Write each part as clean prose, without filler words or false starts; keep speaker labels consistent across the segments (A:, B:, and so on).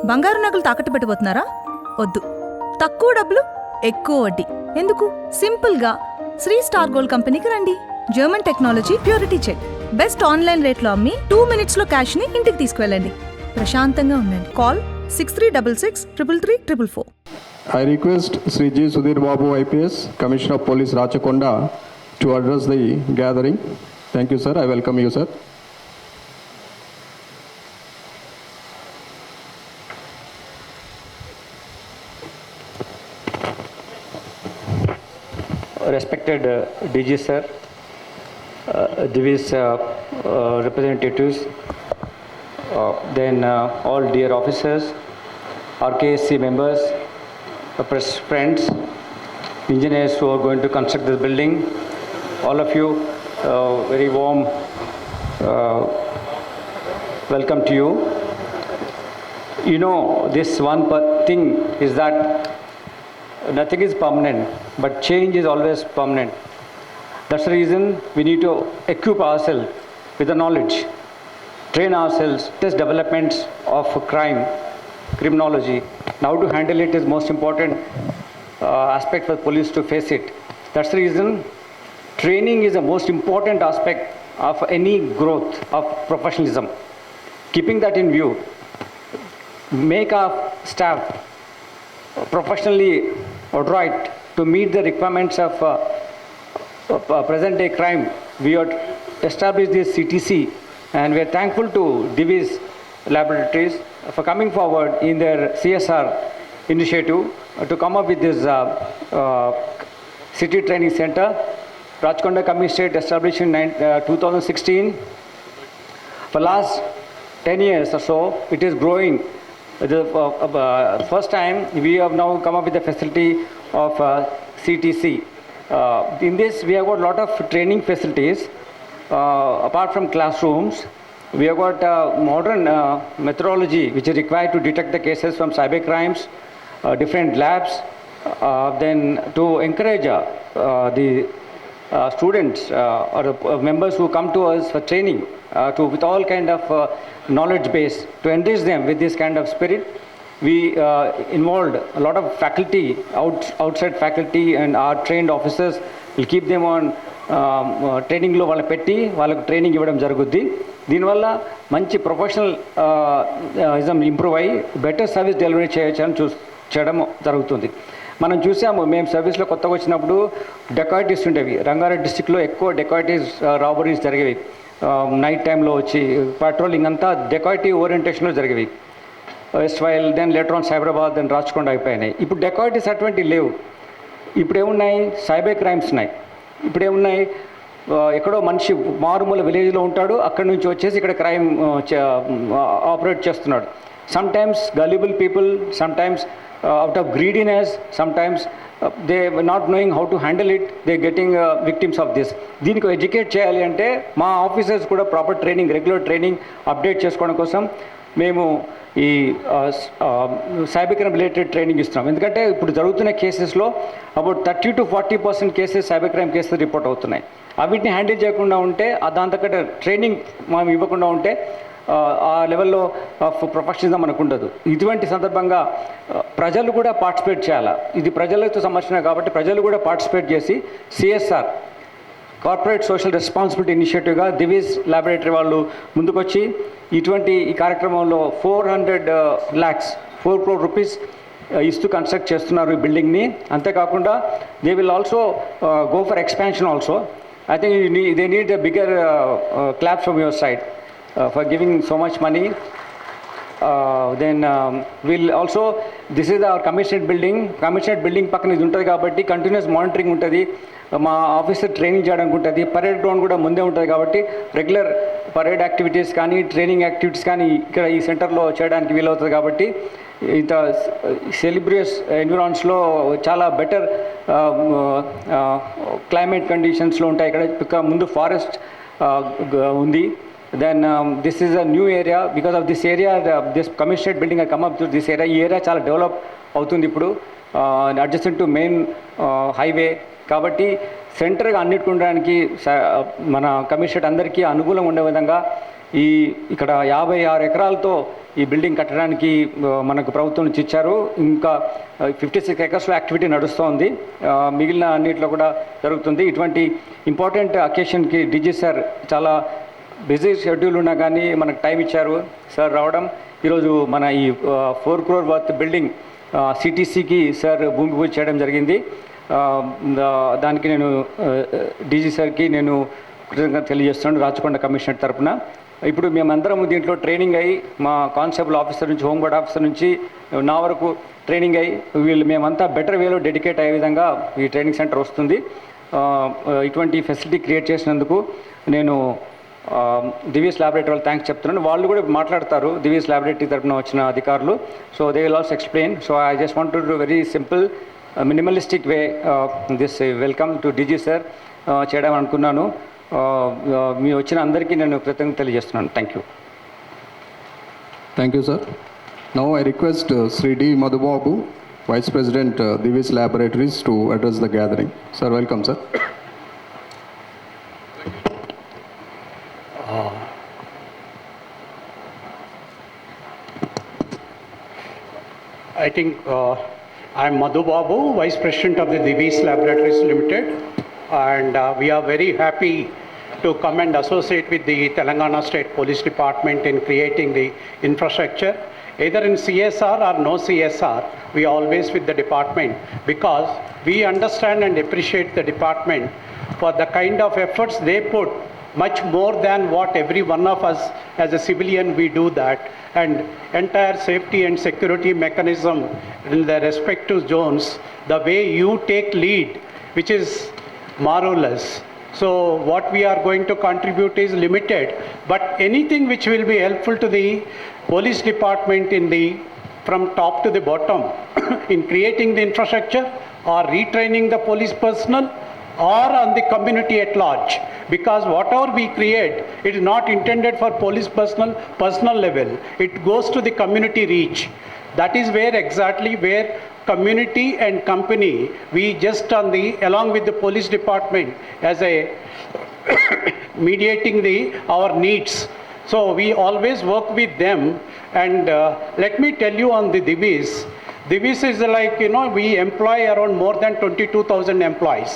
A: బంగారు నగలు తాకట్టు పెట్టబోతున్నారా? వద్దు. తక్కువ డబ్బులు ఎక్కువ వడ్డీ ఎందుకు? సింపుల్గా శ్రీ స్టార్ గోల్డ్ కంపెనీకి రండి. German technology, purity check, best online రేట్లో అమ్మి 2 minutesలో క్యాష్ని ఇంటికి తీసుకువెళ్ళండి. ప్రశాంతంగా ఉండండి. Call 6366
B: I request Sri G. Sudhir Babu IPS, Commissioner of Police Rachakonda, to address the gathering. Thank you, sir. I welcome you, sir.
C: Respected DG sir, Divi's representatives, then all dear officers, RKSC members, press friends, engineers who are going to construct this building, all of you, very warm welcome to you. You know, this one thing is that nothing is permanent, but change is always permanent. That's the reason we need to equip ourselves with the knowledge, train ourselves, test developments of crime, criminology. Now to handle it is most important aspect for police to face it. That's the reason training is the most important aspect of any growth of professionalism. Keeping that in view, make our staff professionally adroit to meet the requirements of present day crime. We have established this CTC, and we are thankful to Divi's Laboratories for coming forward in their CSR initiative to come up with this city training center. Rachakonda Commissionerate established in 2016. For last 10 years or so, it is growing. The first time we have now come up with the facility of CTC. In this we have got a lot of training facilities. Apart from classrooms, we have got modern methodology which is required to detect the cases from cyber crimes, different labs, then to encourage the students or members who come to us for training with all kind of knowledge base, to enrich them with this kind of spirit. We involved a lot of faculty, outside faculty, and our trained officers will keep them on training లో వాళ్ళ పెట్టి వాళ్ళకు training ఇవ్వడం జరుగుద్ది. దీనివల్ల మంచి professional improve అయ్యి better service delivery చేయొచ్చని చేయడం జరుగుతుంది. మనం చూసాము, మేము సర్వీస్లో కొత్తగా వచ్చినప్పుడు డెకాయిటీస్ ఉండేవి. రంగారెడ్డి డిస్టిక్లో ఎక్కువ డెకాయిటీస్ రాబరీస్ జరిగేవి. నైట్ టైంలో వచ్చి పెట్రోలింగ్ అంతా డెకాయిటీ ఓరియంటేషన్లో జరిగేవి. ఎస్వైల్, then later on Cyberabad, then Rachakonda అయిపోయినాయి. ఇప్పుడు డెకాయిటీస్ అటువంటివి లేవు. ఇప్పుడు ఏమున్నాయి? సైబర్ క్రైమ్స్ ఉన్నాయి. ఇప్పుడు ఏమున్నాయి? ఎక్కడో మనిషి మారుమూల విలేజ్లో ఉంటాడు, అక్కడి నుంచి వచ్చేసి ఇక్కడ క్రైమ్ ఆపరేట్ చేస్తున్నాడు. Sometimes gullible people, sometimes out of greediness, sometimes they not knowing how to handle it, they getting victims of this. దీనికి ఎడ్యుకేట్ చేయాలి అంటే మా ఆఫీసర్స్ కూడా proper training, regular training update చేసుకోవడం కోసం మేము ఈ సైబర్ క్రైమ్ రిలేటెడ్ ట్రైనింగ్ ఇస్తున్నాం. ఎందుకంటే ఇప్పుడు జరుగుతున్న కేసెస్లో about 30 to 40% cases cyber crime cases report అవుతున్నాయి. వీటిని హ్యాండిల్ చేయకుండా ఉంటే, దాని తగ్గట్టు ట్రైనింగ్ మనం ఇవ్వకుండా ఉంటే ఆ లెవెల్లో ఆఫ్ ప్రొఫెషనలిజం మనకు ఉండదు. ఇటువంటి సందర్భంగా ప్రజలు కూడా పార్టిసిపేట్ చేయాలి. ఇది ప్రజలతో సంబంధించిన కాబట్టి ప్రజలు కూడా పార్టిసిపేట్ చేసి CSR, కార్పొరేట్ సోషల్ రెస్పాన్సిబిలిటీ ఇనిషియేటివ్గా దివిస్ ల్యాబొరేటరీ వాళ్ళు ముందుకొచ్చి ఇటువంటి ఈ కార్యక్రమంలో 4 crore rupees ఇస్తూ కన్స్ట్రక్ట్ చేస్తున్నారు ఈ బిల్డింగ్ని. అంతేకాకుండా they will also go for expansion also. I think they need a bigger clap from your side for giving so much money. Then we'll also, this is our commissionerate building పక్కన ఇది ఉంటుంది కాబట్టి continuous monitoring ఉంటుంది. మా officer training చేయడానికి ఉంటుంది. Parade ground కూడా ముందే ఉంటుంది కాబట్టి రెగ్యులర్ పరేడ్ యాక్టివిటీస్ కానీ, ట్రైనింగ్ యాక్టివిటీస్ కానీ ఇక్కడ ఈ సెంటర్లో చేయడానికి వీలవుతుంది. కాబట్టి ఇంత సెలిబ్రియస్ ఎన్విరాన్స్లో చాలా బెటర్ క్లైమేట్ కండిషన్స్లో ఉంటాయి. ఇక్కడ ముందు ఫారెస్ట్ ఉంది. Then this is a new area. Because of this area, this commissionerate building has come up to this area. ఈ ఏరియా చాలా డెవలప్ అవుతుంది ఇప్పుడు, అడ్జసెంట్ టు మెయిన్ హైవే. కాబట్టి సెంటర్గా అన్నిటికీ ఉండడానికి మన కమిషనరేట్ అందరికీ అనుకూలంగా ఉండే విధంగా ఇక్కడ 56 ఎకరాలతో ఈ బిల్డింగ్ కట్టడానికి మనకు ప్రభుత్వం నుంచి ఇచ్చారు. ఇంకా 56 ఎకర్స్లో యాక్టివిటీ నడుస్తోంది. మిగిలిన అన్నింటిలో కూడా జరుగుతుంది. ఇటువంటి ఇంపార్టెంట్ అకేషన్కి డీజీ సార్ చాలా బిజీ షెడ్యూల్ ఉన్నా కానీ మనకు టైం ఇచ్చారు. సార్ రావడం ఈరోజు మన ఈ 4 crore వర్త్ బిల్డింగ్ సిటీసీకి సార్ భూమి పూజ చేయడం జరిగింది. దానికి నేను డీజీ సార్కి నేను కృతజ్ఞత తెలియజేస్తున్నాను రాచకొండ కమిషనర్ తరఫున. ఇప్పుడు మేమందరం దీంట్లో ట్రైనింగ్ అయ్యి మా కానిస్టేబుల్ ఆఫీసర్ నుంచి హోంగార్డ్ ఆఫీసర్ నుంచి నా వరకు ట్రైనింగ్ అయ్యి మేమంతా బెటర్ వేలో డెడికేట్ అయ్యే విధంగా ఈ ట్రైనింగ్ సెంటర్ వస్తుంది. ఇటువంటి ఫెసిలిటీ క్రియేట్ చేసినందుకు నేను దివీస్ ల్యాబొరేటరీ వాళ్ళు థ్యాంక్స్ చెప్తున్నాను. వాళ్ళు కూడా మాట్లాడతారు దివీస్ ల్యాబొరేటరీ తరఫున వచ్చిన అధికారులు. So they will also explain. So I just want to do very simple minimalistic way this welcome to DG sir చేయడం అనుకున్నాను. మీ వచ్చిన అందరికీ నేను కృతజ్ఞత తెలియజేస్తున్నాను. Thank you.
B: Thank you, sir. Now I request Sri D. Madhubabu, Vice President, Divis Laboratories, to address the gathering. Sir, welcome, sir.
D: I think I'm Madhu Babu, Vice President of the Divis Laboratories Limited, and we are very happy to come and associate with the Telangana State Police Department in creating the infrastructure. Either in CSR or no CSR, we are always with the department because we understand and appreciate the department for the kind of efforts they put, much more than what every one of us as a civilian we do that, and entire safety and security mechanism in the respective zones, the way you take lead, which is marvelous. So what we are going to contribute is limited, but anything which will be helpful to the police department in the from top to the bottom in creating the infrastructure or retraining the police personnel or on the community at large, because whatever we create, it is not intended for police personal level. It goes to the community reach. That is where exactly where community and company, we just on the along with the police department as a mediating our needs. So we always work with them, and let me tell you on the Divis. Divis is like, we employ around more than 22,000 employees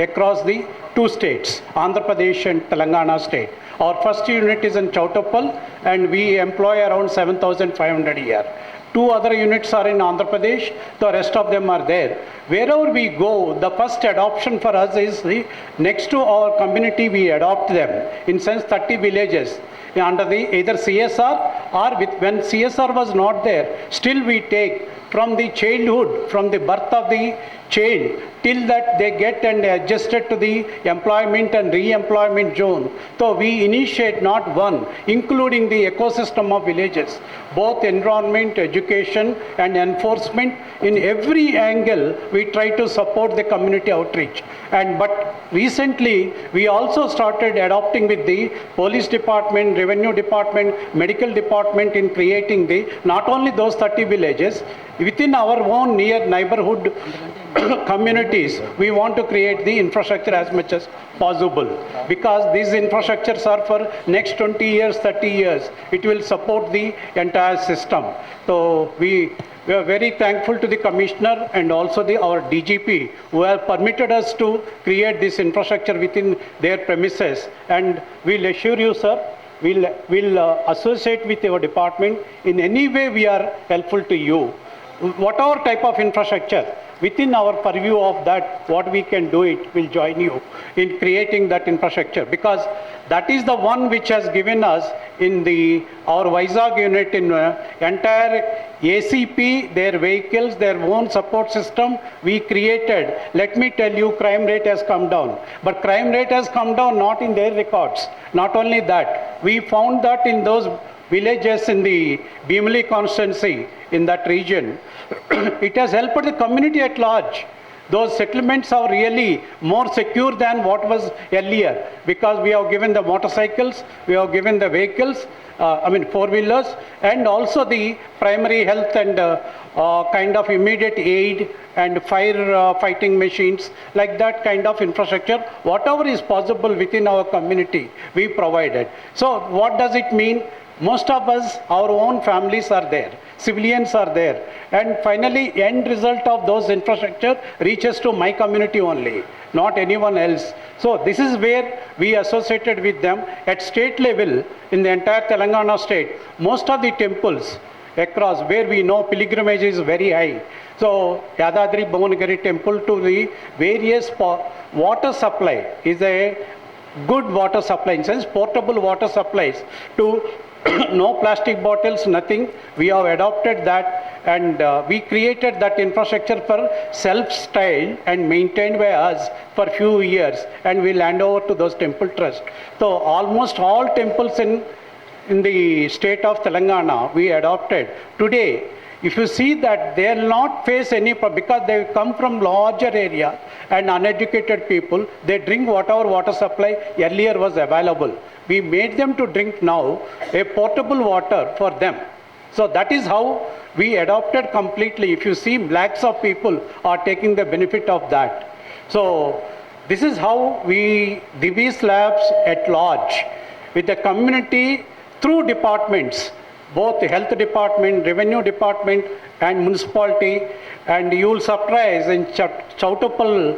D: across the 2 states, Andhra Pradesh and Telangana state. Our first unit is in Chautapal, and we employ around 7,500 a year. 2 other units are in Andhra Pradesh, the rest of them are there. Wherever we go, the first adoption for us is next to our community, we adopt them. In sense 30 villages under the either CSR or when CSR was not there, still we take from the childhood, from the birth of the child till that they get and adjusted to the employment and re-employment zone. So we initiate not one, including the ecosystem of villages, both environment, education and enforcement. In every angle, we try to support the community outreach. But recently, we also started adopting with the police department, revenue department, medical department in creating not only those 30 villages, within our own near neighborhood communities, we want to create the infrastructure as much as possible, because these infrastructures are for next 20 years, 30 years. It will support the entire system. So we are very thankful to the Commissioner and also our DGP who have permitted us to create this infrastructure within their premises. And we'll assure you, sir, we'll associate with your department in any way we are helpful to you. Whatever type of infrastructure, within our purview of that, what we can do it, will join you in creating that infrastructure, because that is the one which has given us in our Vizag unit in entire ACP, their vehicles, their own support system we created. Let me tell you, crime rate has come down. But crime rate has come down not in their records. Not only that, we found that in those villages in the Bhimli constituency in that region, it has helped the community at large. Those settlements are really more secure than what was earlier, because we have given the motorcycles, we have given the vehicles, four-wheelers, and also the primary health and kind of immediate aid and fire fighting machines, like that kind of infrastructure. Whatever is possible within our community, we provided. So what does it mean? most of us, our own families are there, civilians are there, and finally end result of those infrastructure reaches to my community only, not anyone else. So this is where we associated with them at state level. In the entire Telangana state, most of the temples across where we know pilgrimage is very high. So Yadadri Bhuvanagiri temple to the various water supply is a good water supply, in sense portable water supplies to no plastic bottles, nothing. We have adopted that, and we created that infrastructure for self-style and maintained by us for few years, and we'll hand over to those temple trusts. So almost all temples in the state of Telangana we adopted. Today, if you see that they will not face any problem because they come from larger area and uneducated people, they drink whatever water supply earlier was available. We made them to drink now a potable water for them. So that is how we adopted completely. If you see, lakhs of people are taking the benefit of that. So this is how we, Divi's Labs at large, with the community through departments, both the health department, revenue department and municipality, and you will surprise in Chautapal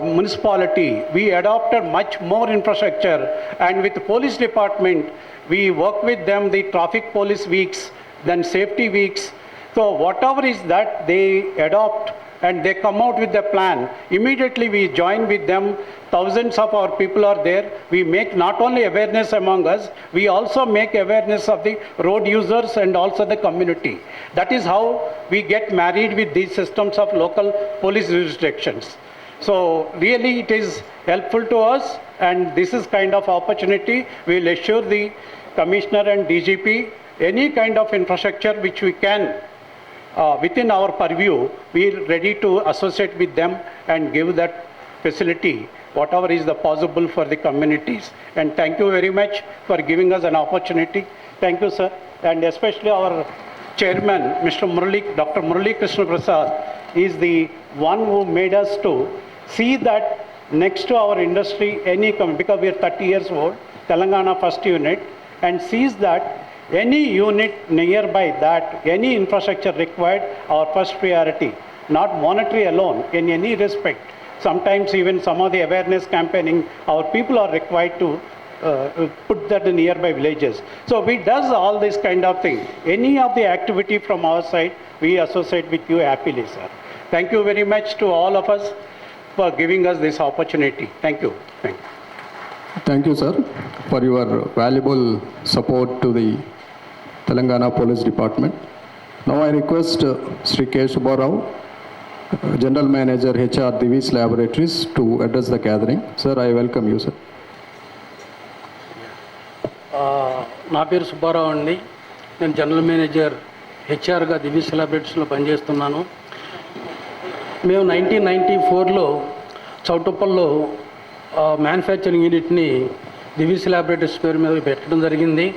D: municipality, we adopted much more infrastructure, and with the police department, we work with them the traffic police weeks, then safety weeks. So whatever is that they adopt and they come out with the plan, immediately we join with them. Thousands of our people are there. We make not only awareness among us, we also make awareness of the road users and also the community. That is how we get married with these systems of local police jurisdictions. So really it is helpful to us, and this is kind of opportunity. We will assure the Commissioner and DGP any kind of infrastructure which we can within our purview, we are ready to associate with them and give that facility, whatever is the possible for the communities. And thank you very much for giving us an opportunity. Thank you, sir. And especially our chairman, Mr. Murali, Dr. Murali Krishna Prasad, is the one who made us to see that next to our industry, because we are 30 years old, Telangana first unit, and sees that any unit nearby that, any infrastructure required, our first priority, not monetary alone, in any respect. Sometimes even some of the awareness campaigning, our people are required to put that in nearby villages. So we does all this kind of thing. Any of the activity from our side, we associate with you happily, sir. Thank you very much to all of us for giving us this opportunity. Thank you. Thank you.
B: Thank you, sir, for your valuable support to the Telangana Police Department. Now I request Sri K. Subba Rao, General Manager HR Divi's Laboratories, to address the gathering. Sir, I welcome you, sir.
E: నా పేరు సుబ్బారావు అండి. నేను general manager హెచ్ఆర్గా Divi's లాబొరేటరీస్లో పనిచేస్తున్నాను. మేము 1994లో చౌటుప్పల్లో manufacturing యూనిట్ని Divi's laboratories పేరు మీద పెట్టడం జరిగింది.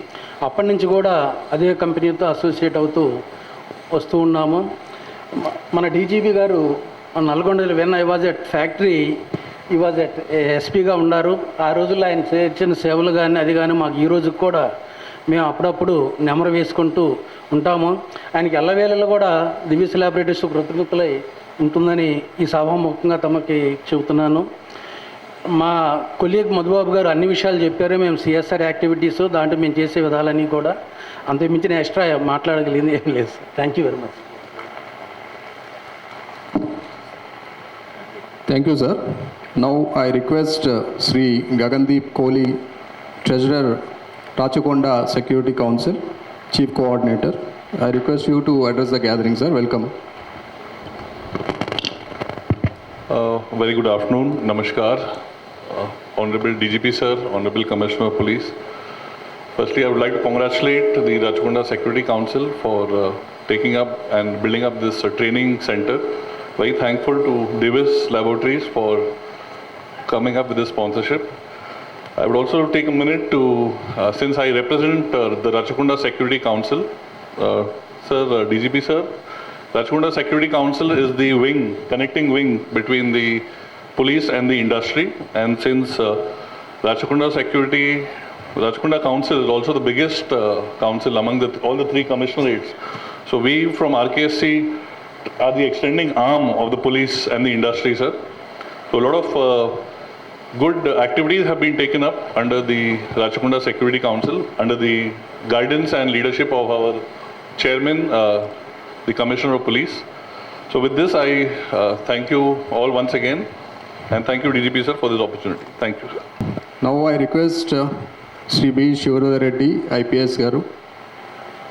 E: అప్పటి నుంచి కూడా అదే కంపెనీతో అసోసియేట్ అవుతూ వస్తూ ఉన్నాము. మన డీజీపీ గారు నల్గొండలో when I was at factory, ఈ వాజ్ ఎట్ ఎస్పీగా ఉన్నారు. ఆ రోజుల్లో ఆయన చేసిన సేవలు కానీ అది కానీ మాకు ఈ రోజుకి కూడా మేము అప్పుడప్పుడు నెమరు వేసుకుంటూ ఉంటాము. ఆయనకి ఎల్లవేళలో కూడా దివిస్ లాబొరేటరీస్ కృతజ్ఞతలై ఉంటుందని ఈ సభాముఖంగా తమకి చెబుతున్నాను. మా కొలీగ్ మధుబాబు గారు అన్ని విషయాలు చెప్పారు. మేము సిఎస్ఆర్ యాక్టివిటీస్ దాంట్లో మేము చేసే విధాలన్నీ కూడా అంతకుమించిన ఎక్స్ట్రా మాట్లాడగలిగింది ఏం లేదు. Thank you very much.
B: Thank you, sir. Now I request Sri Gagandeep Kohli, Treasurer, Rachakonda Security Council, Chief Coordinator. I request you to address the gathering, sir. Welcome.
F: Very good afternoon. Namaskar. Honorable DGP sir, Honorable Commissioner of Police. Firstly, I would like to congratulate the Rachakonda Security Council for taking up and building up this training center. Very thankful to Divis Laboratories for coming up with this sponsorship. I would also take a minute to, since I represent the Rachakonda Security Council, sir, DGP sir, Rachakonda Security Council is the wing, connecting wing between the police and the industry. And since Rachakonda Security Rachkonda Council is also the biggest council among all the three commissionerates. So we from RKSC are the extending arm of the police and the industry, sir. So a lot of good activities have been taken up under the Rachkonda Security Council, under the guidance and leadership of our chairman, the Commissioner of Police. So with this, I thank you all once again, and thank you DGP sir for this opportunity. Thank you, sir.
B: Now I request Sri B. Shivardhan Reddy, IPS Garu,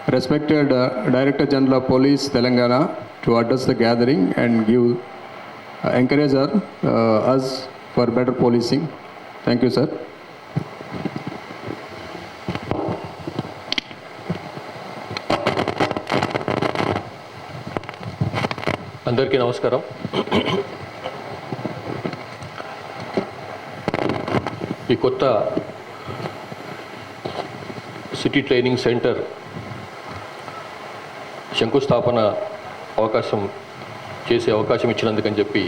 B: respected Director General of Police, Telangana, to address the gathering and give encourage us for better policing. Thank you, sir.
G: అందరికీ నమస్కారం. ఈ కొత్త city training centre శంకుస్థాపన చేసే అవకాశం ఇచ్చినందుకని చెప్పి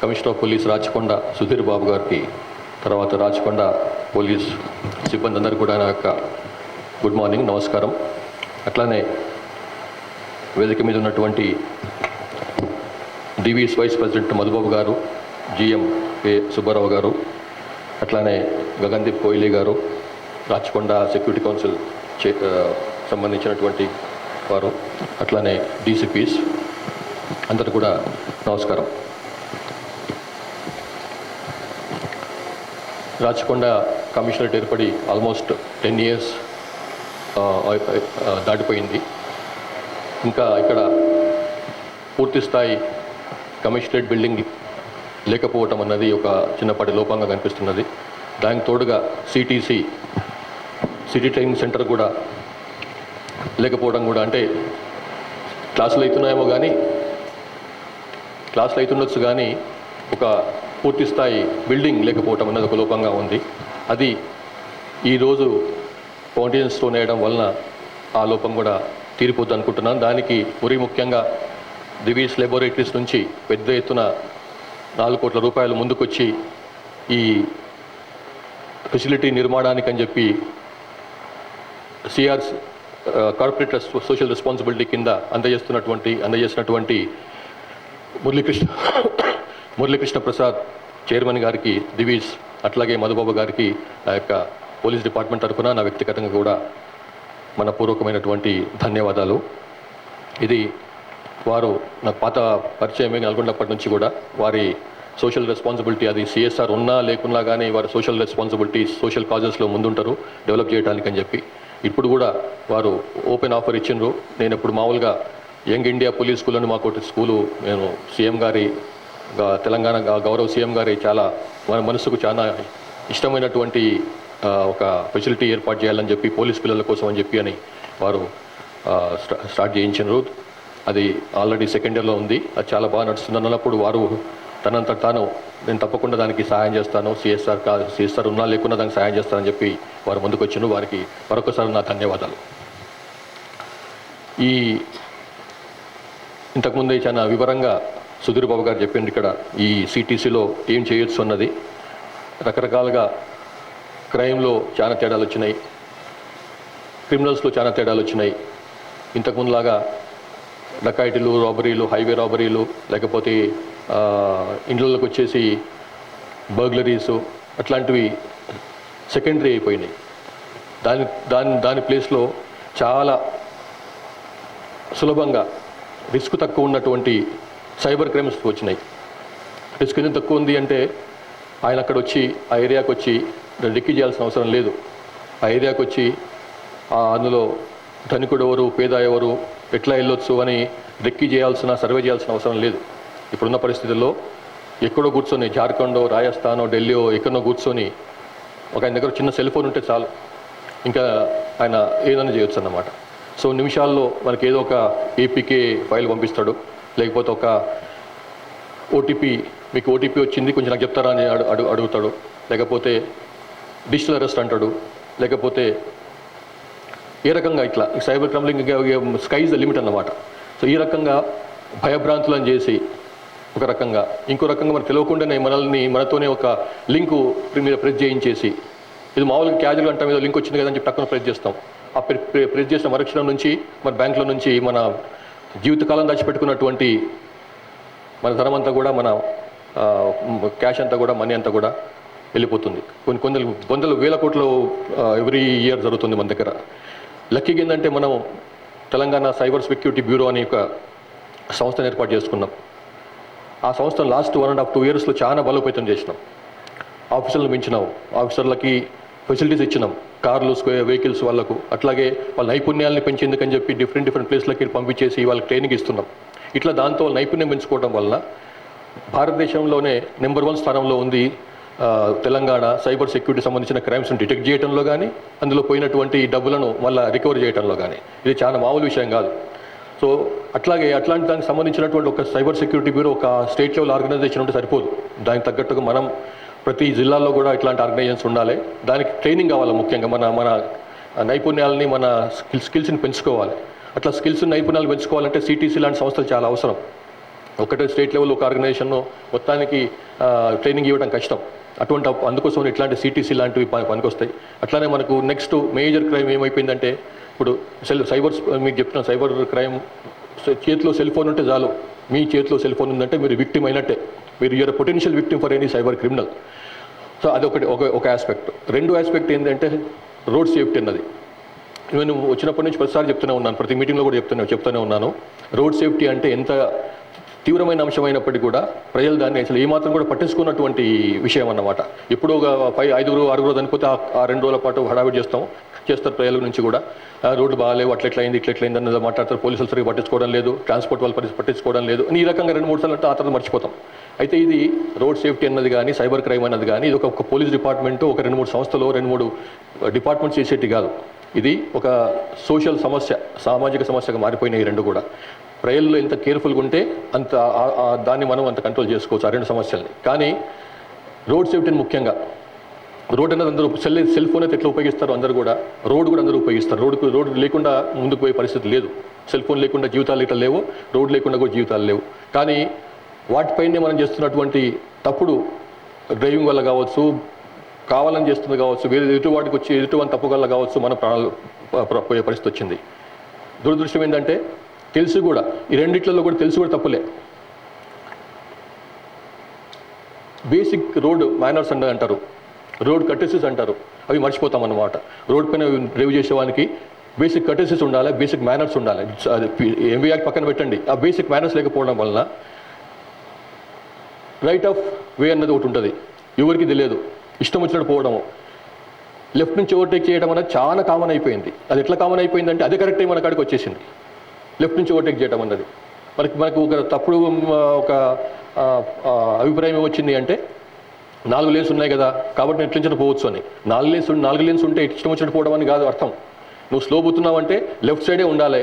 G: commissioner of police Rachakonda Sudheer Babu గారికి, తర్వాత రాచకొండ పోలీస్ సిబ్బంది అందరికీ కూడా నా యొక్క గుడ్ మార్నింగ్, నమస్కారం. అట్లానే వేదిక మీద ఉన్నటువంటి డివిఎస్ వైస్ ప్రెసిడెంట్ మధుబాబు గారు, జిఎం ఏ సుబ్బారావు గారు, అట్లానే గగన్దీప్ కోహ్లీ గారు, రాచకొండ సెక్యూరిటీ కౌన్సిల్ సంబంధించినటువంటి వారు, అట్లానే డీసీపీస్ అందరు కూడా నమస్కారం. రాచకొండ కమిషనరేట్ ఏర్పడి ఆల్మోస్ట్ 10 years దాటిపోయింది. ఇంకా ఇక్కడ పూర్తి స్థాయి కమిషనరేట్ బిల్డింగ్ లేకపోవటం అన్నది ఒక చిన్నపాటి లోపంగా కనిపిస్తున్నది. దానికి తోడుగా సిటీ ట్రైనింగ్ సెంటర్ కూడా లేకపోవడం కూడా, అంటే క్లాసులు అవుతుండొచ్చు కానీ ఒక పూర్తి స్థాయి బిల్డింగ్ లేకపోవటం అనేది ఒక లోపంగా ఉంది. అది ఈరోజు ఫౌండేషన్ స్టోన్ వేయడం వలన ఆ లోపం కూడా తీరిపోద్ది అనుకుంటున్నాను. దానికి మరీ ముఖ్యంగా దివీస్ లెబొరేటరీస్ నుంచి పెద్ద ఎత్తున 4 కోట్ల రూపాయలు ముందుకొచ్చి ఈ ఫెసిలిటీ నిర్మాణానికి అని చెప్పి సిఆర్ కార్పొరేట్ సోషల్ రెస్పాన్సిబిలిటీ కింద అందజేసినటువంటి మురళీకృష్ణ ప్రసాద్ చైర్మన్ గారికి, దివీస్ అట్లాగే మధుబాబు గారికి నా యొక్క పోలీస్ డిపార్ట్మెంట్ తరఫున నా వ్యక్తిగతంగా కూడా మన పూర్వకమైనటువంటి ధన్యవాదాలు. ఇది వారు నాకు పాత పరిచయమే నల్గొండప్పటి నుంచి కూడా వారి సోషల్ రెస్పాన్సిబిలిటీ, అది సిఎస్ఆర్ ఉన్నా లేకున్నా కానీ వారి సోషల్ రెస్పాన్సిబిలిటీ సోషల్ కాజెస్లో ముందుంటారు డెవలప్ చేయడానికి అని చెప్పి. ఇప్పుడు కూడా వారు ఓపెన్ ఆఫర్ ఇచ్చిండ్రు. నేను ఇప్పుడు మామూలుగా యంగ్ ఇండియా పోలీస్ స్కూల్ అని మాకు స్కూలు నేను సీఎం గారి, తెలంగాణ గౌరవ సీఎం గారి చాలా మన మనసుకు చాలా ఇష్టమైనటువంటి ఒక ఫెసిలిటీ ఏర్పాటు చేయాలని చెప్పి పోలీస్ పిల్లల కోసం అని చెప్పి వారు స్టార్ట్ చేయించినారు. అది ఆల్రెడీ 2nd yearలో ఉంది. అది చాలా బాగా నడుస్తుంది అన్నప్పుడు వారు తనంత తాను నేను తప్పకుండా దానికి సహాయం చేస్తాను, సిఎస్ఆర్ ఉన్నా లేకున్నా దానికి సహాయం చేస్తానని చెప్పి వారు ముందుకు వచ్చినారు. వారికి మరొకసారి నా ధన్యవాదాలు. ఇంతకుముందే చాలా వివరంగా సుధీర్ బాబు గారు చెప్పింది ఇక్కడ ఈ సిటీసీలో ఏం చేయొచ్చు అన్నది. రకరకాలుగా క్రైమ్లో చాలా తేడాలు వచ్చినాయి, క్రిమినల్స్లో చాలా తేడాలు వచ్చినాయి. ఇంతకుముందులాగా డకాయిటీలు, రాబరీలు, హైవే రాబరీలు, లేకపోతే ఇండ్లలోకి వచ్చేసి బర్గ్లరీసు అట్లాంటివి సెకండరీ అయిపోయినాయి. దాని ప్లేస్లో చాలా సులభంగా రిస్క్ తక్కువ ఉన్నటువంటి సైబర్ క్రైమ్స్ వచ్చినాయి. రిస్క్ ఎందుకు తక్కువ ఉంది అంటే ఆయన అక్కడ వచ్చి ఆ ఏరియాకి వచ్చి రెక్కి చేయాల్సిన అవసరం లేదు. ఆ ఏరియాకి వచ్చి అందులో ధనికుడు ఎవరు, పేద ఎవరు, ఎట్లా వెళ్ళొచ్చు అని రెక్కి చేయాల్సిన, సర్వే చేయాల్సిన అవసరం లేదు. ఇప్పుడున్న పరిస్థితుల్లో ఎక్కడో కూర్చొని జార్ఖండో, రాజస్థానో, ఢిల్లీయో ఎక్కడో కూర్చొని ఒక ఆయన దగ్గర చిన్న సెల్ ఫోన్ ఉంటే చాలు, ఇంకా ఆయన ఏదైనా చేయొచ్చు అన్నమాట. సో నిమిషాల్లో మనకి ఏదో ఒక ఏపీకే ఫైల్ పంపిస్తాడు, లేకపోతే ఒక ఓటీపీ, మీకు ఓటీపీ వచ్చింది కొంచెం నాకు చెప్తారా అని అడుగుతాడు, లేకపోతే డిజిటల్ అరెస్ట్ అంటాడు, లేకపోతే ఏ రకంగా ఇట్లా సైబర్ క్రైమ్లో స్కై ఇస్ ద లిమిట్ అన్నమాట. సో ఈ రకంగా భయభ్రాంతులను చేసి ఒక రకంగా, ఇంకో రకంగా మనకు తెలియకుండానే మనతోనే ఒక లింకు మీద ప్రెస్ చేయించేసి, ఇది మామూలుగా క్యాజువల్ అంటే మీద లింక్ వచ్చింది కదని చెప్పి టక్కున ప్రెస్ చేస్తాం. ఆ ప్రెస్ చేసిన మరుక్షణం నుంచి మన బ్యాంకులో నుంచి మన జీవితకాలం దాచిపెట్టుకున్నటువంటి మన ధనం అంతా కూడా, మన క్యాష్ అంతా కూడా, మనీ అంతా కూడా వెళ్ళిపోతుంది. కొన్ని వందల వేల కోట్లు ఎవ్రీ ఇయర్ జరుగుతుంది మన దగ్గర. లక్కీగా ఏంటంటే మనం తెలంగాణ సైబర్ సెక్యూరిటీ బ్యూరో అనే ఒక సంస్థను ఏర్పాటు చేసుకున్నాం. ఆ సంస్థను లాస్ట్ 1.5-2 ఇయర్స్లో చాలా బలోపేతం చేసినాం. ఆఫీసర్లను పెంచినాం, ఆఫీసర్లకి ఫెసిలిటీస్ ఇచ్చినాం, కార్లు, వెహికల్స్ వాళ్ళకు. అట్లాగే వాళ్ళ నైపుణ్యాలని పెంచేందుకని చెప్పి డిఫరెంట్ ప్లేస్లకి పంపించేసి వాళ్ళకి ట్రైనింగ్ ఇస్తున్నాం. ఇట్లా దాంతో నైపుణ్యం పెంచుకోవడం వలన భారతదేశంలోనే నెంబర్ 1 స్థానంలో ఉంది తెలంగాణ సైబర్ సెక్యూరిటీ సంబంధించిన క్రైమ్స్ని డిటెక్ట్ చేయడంలో కానీ, అందులో పోయినటువంటి డబ్బులను మళ్ళీ రికవర్ చేయడంలో కానీ. ఇది చాలా మామూలు విషయం కాదు. సో అట్లాగే అట్లాంటి దానికి సంబంధించినటువంటి ఒక సైబర్ సెక్యూరిటీ బ్యూరో ఒక స్టేట్ లెవెల్ ఆర్గనైజేషన్ ఉంటే సరిపోదు. దానికి తగ్గట్టుగా మనం ప్రతి జిల్లాలో కూడా ఇట్లాంటి ఆర్గనైజేషన్స్ ఉండాలి. దానికి ట్రైనింగ్ కావాలి. ముఖ్యంగా మన నైపుణ్యాలని, మన స్కిల్స్ని పెంచుకోవాలి. అట్లా స్కిల్స్ నైపుణ్యాలు పెంచుకోవాలంటే సిటీసీ లాంటి సంస్థలు చాలా అవసరం. ఒకటే స్టేట్ లెవెల్ ఒక ఆర్గనైజేషన్ మొత్తానికి ట్రైనింగ్ ఇవ్వడం కష్టం. అందుకోసం ఇట్లాంటి సిటీసీ లాంటివి పనికొస్తాయి. అట్లానే మనకు నెక్స్ట్ మేజర్ క్రైమ్ ఏమైపోయిందంటే, ఇప్పుడు మీకు చెప్తున్నా, సైబర్ క్రైమ్ చేతిలో సెల్ ఫోన్ ఉంటే చాలు. మీ చేతిలో సెల్ ఫోన్ ఉందంటే మీరు విక్టిమ్ అయినట్టే. మీరు you are potential victim for any cyber criminal. So అదొకటి ఒక ఆస్పెక్ట్. రెండో ఆస్పెక్ట్ ఏంటంటే రోడ్ సేఫ్టీ అన్నది. నేను వచ్చినప్పటి నుంచి ప్రతిసారి చెప్తూనే ఉన్నాను, ప్రతి మీటింగ్లో కూడా చెప్తూనే ఉన్నాను. రోడ్ సేఫ్టీ అంటే ఎంత తీవ్రమైన అంశం అయినప్పటికీ కూడా ప్రజలు దాన్ని అసలు ఏమాత్రం కూడా పట్టించుకున్నటువంటి విషయం అన్నమాట. ఎప్పుడో 5-6 చనిపోతే ఆ 2 రోజుల పాటు హడావిడి చేస్తారు ప్రజల నుంచి కూడా. రోడ్డు బాగాలేవు, అట్లెట్లయింది ఇట్లెట్లయింది అన్నది మాట్లాడతారు. పోలీసులు సరిగ్గా పట్టించుకోవడం లేదు, ట్రాన్స్పోర్ట్ వాళ్ళు పట్టించుకోవడం లేదు. ఈ రకంగా 2-3 సార్లు అంటే ఆ తర్వాత మర్చిపోతాం. అయితే ఇది రోడ్ సేఫ్టీ అన్నది కానీ, సైబర్ క్రైమ్ అన్నది కానీ, ఇది ఒక పోలీస్ డిపార్ట్మెంటు, ఒక 2-3 సంస్థలు, 2-3 డిపార్ట్మెంట్స్ చేసేటి కాదు. ఇది ఒక సోషల్ సమస్య, సామాజిక సమస్యగా మారిపోయినాయి ఈ 2 కూడా. ప్రజల్లో ఎంత కేర్ఫుల్గా ఉంటే అంత దాన్ని మనం అంత కంట్రోల్ చేసుకోవచ్చు ఆ 2 సమస్యల్ని. కానీ రోడ్ సేఫ్టీని ముఖ్యంగా, రోడ్ అనేది అందరూ సెల్ ఫోన్ అయితే ఎట్లా ఉపయోగిస్తారో అందరూ కూడా రోడ్ కూడా అందరూ ఉపయోగిస్తారు. రోడ్డు లేకుండా ముందుకు పోయే పరిస్థితి లేదు. సెల్ ఫోన్ లేకుండా జీవితాలు ఇట్లా లేవు, రోడ్ లేకుండా కూడా జీవితాలు లేవు. కానీ వాటిపైనే మనం చేస్తున్నటువంటి తప్పుడు డ్రైవింగ్ వల్ల కావచ్చు, కావాలని చేస్తుంది కావచ్చు, వేరే ఎదుటివాడికి వచ్చి ఎదుటివాడిని తప్పు వల్ల కావచ్చు, మన ప్రాణాలు పోయే పరిస్థితి వచ్చింది. దురదృష్టం ఏంటంటే తెలిసి కూడా ఈ రెండిట్లలో కూడా తెలిసి కూడా తప్పులే. బేసిక్ రోడ్ మేనర్స్ అంటారు, రోడ్ కర్టెసీస్ అంటారు, అవి మర్చిపోతాం అన్నమాట. రోడ్ పైన డ్రైవ్ చేసేవానికి బేసిక్ కర్టెసీస్ ఉండాలి, బేసిక్ మేనర్స్ ఉండాలి. ఎంబీ యాక్ట్ పక్కన పెట్టండి, ఆ బేసిక్ మేనర్స్ లేకపోవడం వలన రైట్ ఆఫ్ వే అన్నది ఒకటి ఉంటుంది, ఎవరికి తెలియదు, ఇష్టం వచ్చినట్టు పోవడము. లెఫ్ట్ నుంచి ఓవర్టేక్ చేయడం అనేది చాలా కామన్ అయిపోయింది. అది ఎట్లా కామన్ అయిపోయిందంటే అదే కరెక్ట్ మన కాడికి వచ్చేసింది. లెఫ్ట్ నుంచి ఓవర్టేక్ చేయడం అన్నది మనకు ఒక తప్పుడు ఒక అభిప్రాయం ఏమొచ్చింది అంటే 4 లేన్స్ ఉన్నాయి కదా కాబట్టి ఎట్ల నుంచి పోవచ్చు అని. 4 లేన్స్ ఉంటే ఇష్టం వచ్చినట్టు పోవడం అని కాదు అర్థం. నువ్వు స్లో పోతున్నావంటే లెఫ్ట్ సైడే ఉండాలి,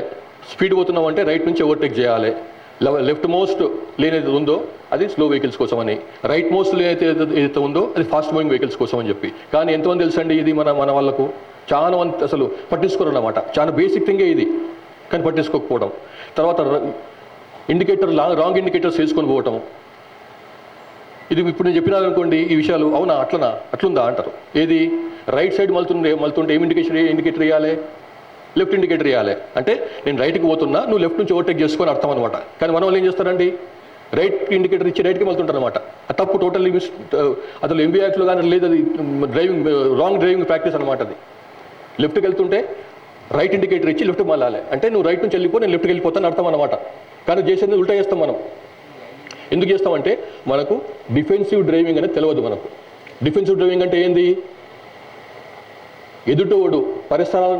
G: స్పీడ్ పోతున్నావంటే రైట్ నుంచి ఓవర్టేక్ చేయాలి. లెఫ్ట్ మోస్ట్ లేన్ ఏదైతే ఉందో అది స్లో వెహికల్స్ కోసం అని, రైట్ మోస్ట్ లేన్ ఏదైతే ఉందో అది ఫాస్ట్ మూవింగ్ వెహికల్స్ కోసం అని చెప్పి. కానీ ఎంతమంది తెలుసండి ఇది మన వాళ్ళకు? చాలా మంది అసలు పట్టించుకోరు అన్నమాట. చాలా బేసిక్ థింగే ఇది, కానీ పట్టించుకోకపోవడం. తర్వాత ఇండికేటర్ రాంగ్ ఇండికేటర్స్ వేసుకొని పోవటం. ఇది ఇప్పుడు నేను చెప్పినానుకోండి ఈ విషయాలు, అవునా అట్లుందా అంటారు. ఏది రైట్ సైడ్ మలుతుంటే ఏం ఇండికేటర్ ఇవ్వాలి? లెఫ్ట్ ఇండికేటర్ ఇవ్వాలి. అంటే నేను రైట్కి పోతున్నా, నువ్వు లెఫ్ట్ నుంచి ఓవర్టేక్ చేసుకొని అర్థం అనమాట. కానీ మన వాళ్ళు ఏం చేస్తారండి, రైట్ ఇండికేటర్ ఇచ్చి రైట్కి వెళ్తుంటారు అనమాట. ఆ తప్పు టోటల్లీ అసలు ఎంబీ యాక్ట్లో కానీ లేదు, అది రాంగ్ డ్రైవింగ్ ప్రాక్టీస్ అనమాట. అది లెఫ్ట్కి వెళ్తుంటే రైట్ ఇండికేటర్ ఇచ్చి లెఫ్ట్కి మళ్ళాలి. అంటే నువ్వు రైట్ నుంచి వెళ్ళిపో, నేను లెఫ్ట్కి వెళ్ళిపోతాను అర్థం అనమాట. కానీ చేసేది ఉల్టా చేస్తాం మనం. ఎందుకు చేస్తామంటే మనకు డిఫెన్సివ్ డ్రైవింగ్ అనేది తెలియదు మనకు. డిఫెన్సివ్ డ్రైవింగ్ అంటే ఏంది? ఎదుటోడు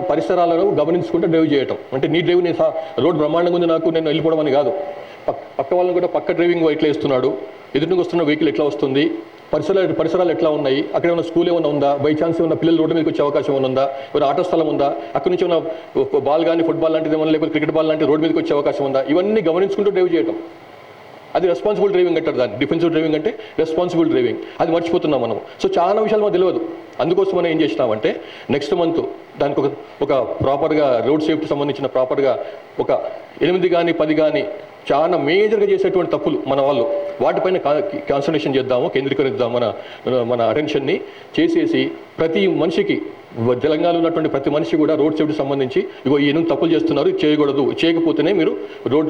G: పరిసరాలను గమనించుకుంటే డ్రైవ్ చేయటం. అంటే నీ డ్రైవ్ నేను రోడ్ బ్రహ్మాండంగా ఉంది నాకు, నేను వెళ్ళిపోవడం అని కాదు. పక్క వాళ్ళని కూడా పక్క డ్రైవింగ్ ఎట్లా వేస్తున్నాడు, ఎదుటికి వస్తున్న వెహికల్ ఎట్లా వస్తుంది, పరిసరాలు ఎట్లా ఉన్నాయి, అక్కడ ఏమైనా స్కూల్ ఏమైనా ఉందా, బై ఛాన్స్ ఏమైనా పిల్లలు రోడ్డు మీదకి వచ్చే అవకాశం ఏమైనా ఉందా, ఏమైనా ఆటో స్థలం ఉందా, అక్కడ నుంచి ఏమైనా బాల్ కానీ ఫుట్బాల్ లాంటిది ఏమైనా లేకపోతే క్రికెట్ బాల్ లాంటి రోడ్డు మీదకి వచ్చే అవకాశం ఉందా, ఇవన్నీ గమనించుకుంటూ డ్రైవ్ చేయటం. అది రెస్పాన్సిబుల్ డ్రైవింగ్ అంటారు దాన్ని. డిఫెన్సివ్ డ్రైవింగ్ అంటే రెస్పాన్సిబుల్ డ్రైవింగ్. అది మర్చిపోతున్నాం మనం. సో చాలా విషయాలు మనకు తెలియదు. అందుకోసం మనం ఏం చేసినామంటే నెక్స్ట్ మంత్ దానికి ఒక ప్రాపర్గా రోడ్ సేఫ్టీ సంబంధించిన ప్రాపర్గా ఒక 8 కానీ 10 కానీ చాలా మేజర్గా చేసేటువంటి తప్పులు మన వాళ్ళు, వాటిపైన కాన్సన్ట్రేషన్ చేద్దాము, కేంద్రీకరిద్దాం మన అటెన్షన్ని చేసేసి ప్రతి మనిషికి తెలంగాణలో ఉన్నటువంటి ప్రతి మనిషి కూడా రోడ్ సేఫ్టీ సంబంధించి ఇగో ఈ 8 తప్పులు చేస్తున్నారు, చేయకూడదు, చేయకపోతేనే మీరు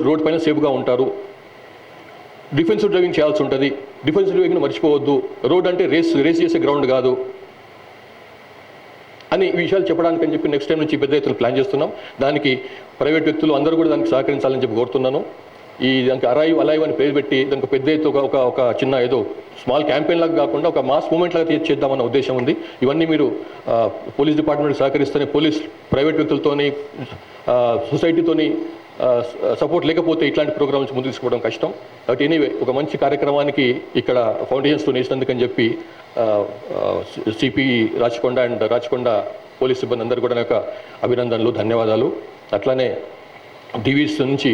G: రోడ్ పైన సేఫ్గా ఉంటారు. డిఫెన్సివ్ డ్రైవింగ్ చేయాల్సి ఉంటుంది. డిఫెన్సివ్ డ్రైవింగ్ని మర్చిపోవద్దు. రోడ్ అంటే రేస్ చేసే గ్రౌండ్ కాదు అని ఈ విషయాలు చెప్పడానికి అని చెప్పి నెక్స్ట్ టైం నుంచి పెద్ద ఎత్తున ప్లాన్ చేస్తున్నాం. దానికి ప్రైవేట్ వ్యక్తులు అందరూ కూడా దానికి సహకరించాలని చెప్పి కోరుతున్నాను. దానికి అలైవ్ అని పేరు పెట్టి దానికి పెద్ద ఎత్తు ఒక చిన్న ఏదో స్మాల్ క్యాంపెయిన్ లాగా కాకుండా ఒక మాస్ మూమెంట్ లాగా చేద్దామన్న ఉద్దేశం ఉంది. ఇవన్నీ మీరు పోలీస్ డిపార్ట్మెంట్ సహకరిస్తేనే, ప్రైవేట్ వ్యక్తులతోని సొసైటీతోని సపోర్ట్ లేకపోతే ఇట్లాంటి ప్రోగ్రామ్స్ ముందుకు తీసుకోవడం కష్టం. కాబట్టి ఎనీవే ఒక మంచి కార్యక్రమానికి ఇక్కడ ఫౌండేషన్స్ వేసినందుకని చెప్పి CP Rachakonda and Rachakonda police సిబ్బంది అందరూ కూడా నాకు అభినందనలు, ధన్యవాదాలు. అట్లానే డివిస్ నుంచి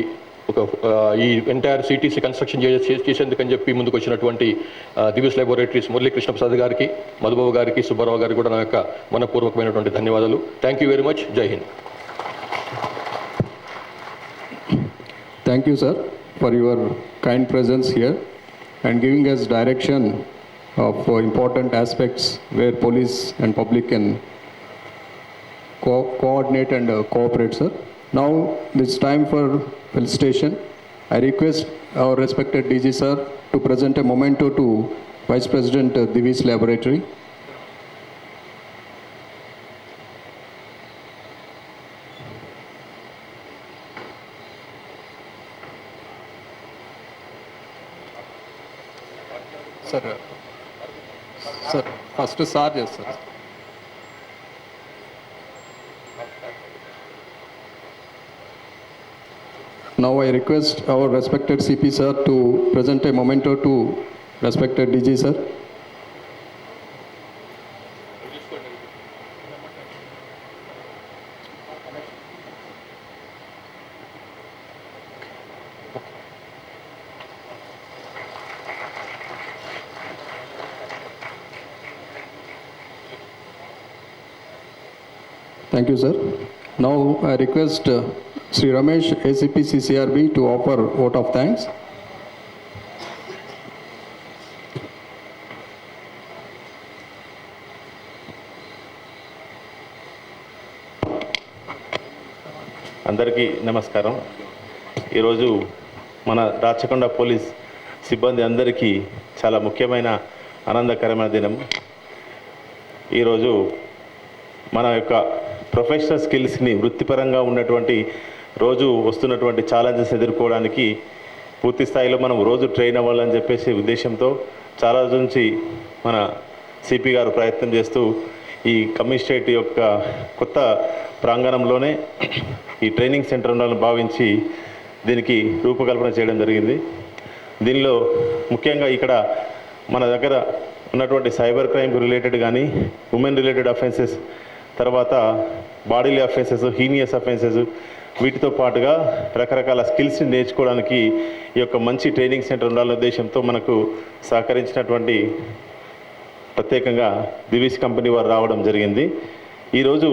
G: ఈ ఎంటైర్ సిటీసీ కన్స్ట్రక్షన్ చేసేందుకని చెప్పి ముందుకు వచ్చినటువంటి దివిస్ ల్యాబొరేటరీస్ మురళీకృష్ణ ప్రసాద్ గారికి, మధుబాబు గారికి, సుబ్బారావు గారికి కూడా నా యొక్క మనపూర్వకమైనటువంటి ధన్యవాదాలు. Thank you very much. జై Hind.
B: Thank you, sir, for your kind presence here and giving us direction of important aspects where police and public can coordinate and cooperate, sir. Now, it's time for felicitation. I request our respected DG, sir, to present a memento to Vice President Divi's Laboratory. Sir, first Sarge, sir. Now I request our respected CP, sir, to present a memento to respected DG, sir. Thank you, sir. Now I request Sri Ramesh, ACP CCRB, to offer vote of thanks.
H: అందరికీ నమస్కారం. ఈరోజు మన Rachakonda police సిబ్బంది అందరికీ చాలా ముఖ్యమైన ఆనందకరమైన దినం. ఈరోజు మన యొక్క ప్రొఫెషనల్ స్కిల్స్ని వృత్తిపరంగా ఉన్నటువంటి రోజు వస్తున్నటువంటి ఛాలెంజెస్ ఎదుర్కోవడానికి పూర్తి స్థాయిలో మనం రోజు ట్రైన్ అవ్వాలని చెప్పేసి ఉద్దేశంతో చాలా రోజు నుంచి మన సిపి గారు ప్రయత్నం చేస్తూ ఈ కమిషనరేట్ యొక్క కొత్త ప్రాంగణంలోనే ఈ ట్రైనింగ్ సెంటర్ ఉండాలని భావించి దీనికి రూపకల్పన చేయడం జరిగింది. దీనిలో ముఖ్యంగా ఇక్కడ మన దగ్గర ఉన్నటువంటి సైబర్ క్రైమ్ రిలేటెడ్ కానీ, ఉమెన్ రిలేటెడ్ అఫెన్సెస్, తర్వాత బాడీలీ అఫెన్సెస్, హీనియస్ అఫెన్సెస్, వీటితో పాటుగా రకరకాల స్కిల్స్ని నేర్చుకోవడానికి ఈ యొక్క మంచి ట్రైనింగ్ సెంటర్ ఉండాలనే ఉద్దేశంతో మనకు సహకరించినటువంటి ప్రత్యేకంగా దివిస్ కంపెనీ వారు రావడం జరిగింది. ఈరోజు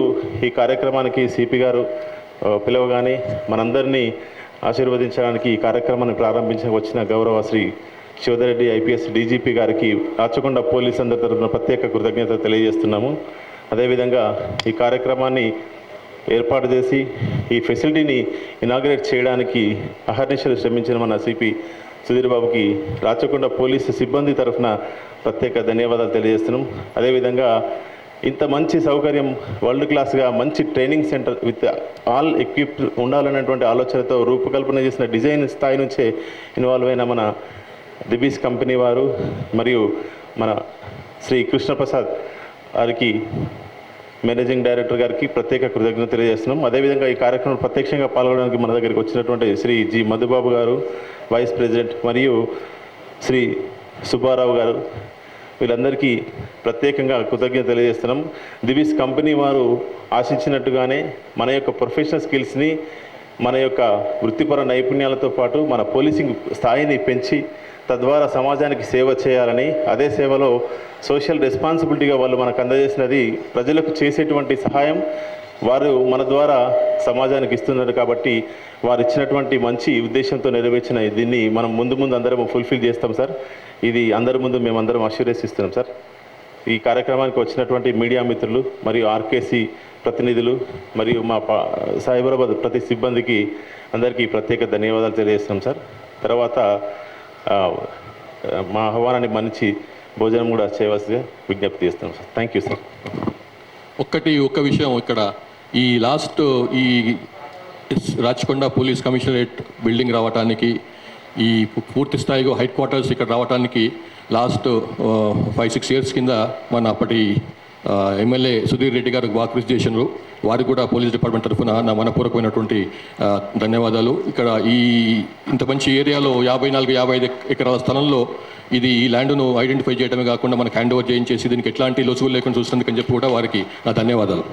H: ఈ కార్యక్రమానికి సిపి గారు పిలవగానే మనందరినీ ఆశీర్వదించడానికి ఈ కార్యక్రమాన్ని వచ్చిన గౌరవ శ్రీ శివధరెడ్డి ఐపీఎస్ డీజీపీ గారికి రాచకొండ పోలీస్ అందరి తరఫున ప్రత్యేక కృతజ్ఞతలు తెలియజేస్తున్నాము. అదేవిధంగా ఈ కార్యక్రమాన్ని ఏర్పాటు చేసి ఈ ఫెసిలిటీని ఇనాగ్రేట్ చేయడానికి అహర్నిశలు శ్రమించిన మన సిపి సుధీర్ బాబుకి రాచకొండ పోలీసు సిబ్బంది తరఫున ప్రత్యేక ధన్యవాదాలు తెలియజేస్తున్నాం. అదేవిధంగా ఇంత మంచి సౌకర్యం, వరల్డ్ క్లాస్గా మంచి training centre with all equipped ఉండాలన్నటువంటి ఆలోచనతో రూపకల్పన చేసిన డిజైన్ స్థాయి నుంచే ఇన్వాల్వ్ అయిన మన దిబీస్ కంపెనీ వారు మరియు మన శ్రీ కృష్ణప్రసాద్ గారికి, మేనేజింగ్ డైరెక్టర్ గారికి ప్రత్యేక కృతజ్ఞత తెలియజేస్తున్నాం. అదేవిధంగా ఈ కార్యక్రమం ప్రత్యక్షంగా పాల్గొనడానికి మన దగ్గరికి వచ్చినటువంటి శ్రీ జి మధుబాబు గారు, వైస్ ప్రెసిడెంట్, మరియు శ్రీ సుబ్బారావు గారు, వీళ్ళందరికీ ప్రత్యేకంగా కృతజ్ఞత తెలియజేస్తున్నాం. దివిస్ కంపెనీ వారు ఆశించినట్టుగానే మన యొక్క ప్రొఫెషనల్ స్కిల్స్ని మన యొక్క వృత్తిపర నైపుణ్యాలతో పాటు మన పోలీసింగ్ స్థాయిని పెంచి తద్వారా సమాజానికి సేవ చేయాలని, అదే సేవలో సోషల్ రెస్పాన్సిబిలిటీగా వాళ్ళు మనకు అందజేసినది ప్రజలకు చేసేటువంటి సహాయం వారు మన ద్వారా సమాజానికి ఇస్తున్నారు. కాబట్టి వారు ఇచ్చినటువంటి మంచి ఉద్దేశంతో నెరవేర్చిన దీన్ని మనం ముందు అందరం ఫుల్ఫిల్ చేస్తాం సార్. ఇది అందరి ముందు మేమందరం అష్యూరెన్స్ ఇస్తున్నాం సార్. ఈ కార్యక్రమానికి వచ్చినటువంటి మీడియా మిత్రులు మరియు ఆర్కేసీ ప్రతినిధులు మరియు మా సైబరాబాద్ ప్రతి సిబ్బందికి అందరికీ ప్రత్యేక ధన్యవాదాలు తెలియజేస్తున్నాం సార్. తర్వాత మా ఆహ్వానాన్ని మన్నించి భోజనం కూడా చేయవలసిగా విజ్ఞప్తి చేస్తున్నాం సార్. Thank you sir.
G: ఒక్క విషయం ఇక్కడ ఈ లాస్ట్ ఈ రాచకొండ పోలీస్ కమిషనరేట్ బిల్డింగ్ రావడానికి, ఈ పూర్తి స్థాయిగా హెడ్ క్వార్టర్స్ ఇక్కడ రావడానికి లాస్ట్ 5-6 ఇయర్స్ కింద మన అప్పటి ఎమ్మెల్యే సుధీర్ రెడ్డి గారు బాగా కృషి చేసినారు. వారికి కూడా పోలీస్ డిపార్ట్మెంట్ తరఫున నా మనపూర్వకమైనటువంటి ధన్యవాదాలు. ఇక్కడ ఇంత మంచి ఏరియాలో 54-55 ఎకరాల స్థలంలో ఈ ల్యాండ్ను ఐడెంటిఫై చేయడమే కాకుండా మనకు హ్యాండ్ ఓవర్ చేయించేసి దీనికి ఎట్లాంటి లొసుగులు లేకుండా చూసినందుకని చెప్పి కూడా వారికి నా ధన్యవాదాలు.